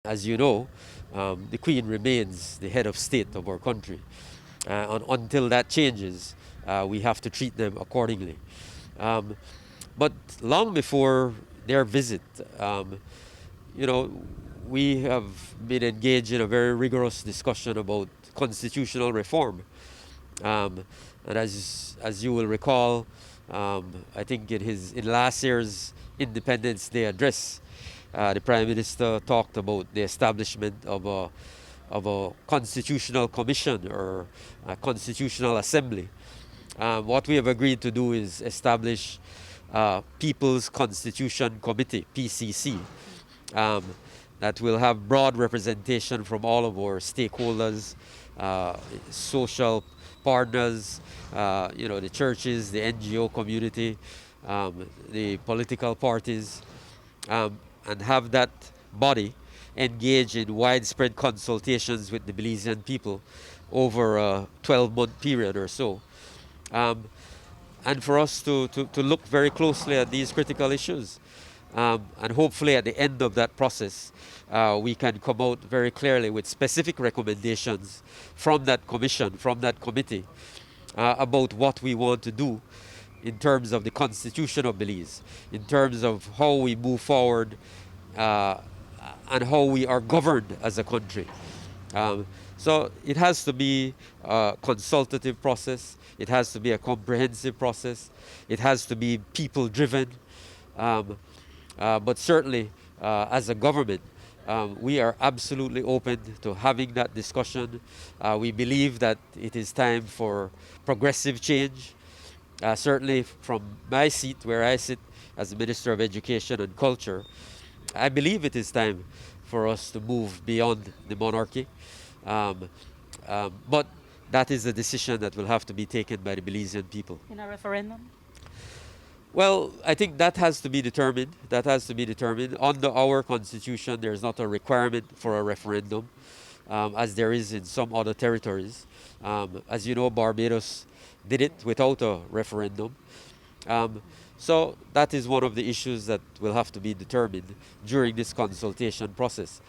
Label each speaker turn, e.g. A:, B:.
A: as you know, the Queen remains the head of state of our country. Until that changes, we have to treat them accordingly. Um, but long before their visit, you know, we have been engaged in a very rigorous discussion about constitutional reform. Um, and as you will recall, I think in last year's Independence Day address, the Prime Minister talked about the establishment of a constitutional commission or a constitutional assembly. What we have agreed to do is establish People's Constitution Committee (PCC) um, that will have broad representation from all of our stakeholders, social partners, the churches, the NGO community, the political parties, and have that body engage in widespread consultations with the Belizean people over a 12-month period or so. Um, and for us to look very closely at these critical issues. And hopefully at the end of that process, we can come out very clearly with specific recommendations from that commission, from that committee, about what we want to do in terms of the constitution of Belize, in terms of how we move forward uh, and how we are governed as a country. Um, so it has to be a consultative process. It has to be a comprehensive process. It has to be people-driven. Um, but certainly, as a government, we are absolutely open to having that discussion. We believe that it is time for progressive change. Certainly from my seat, where I sit as the Minister of Education and Culture, I believe it is time for us to move beyond the monarchy. Um, but that is a decision that will have to be taken by the Belizean people.
B: In a referendum?
A: Well, I think that has to be determined. That has to be determined. Under our constitution, there's not a requirement for a referendum, as there is in some other territories. As you know, Barbados did it without a referendum. So that is one of the issues that will have to be determined during this consultation process.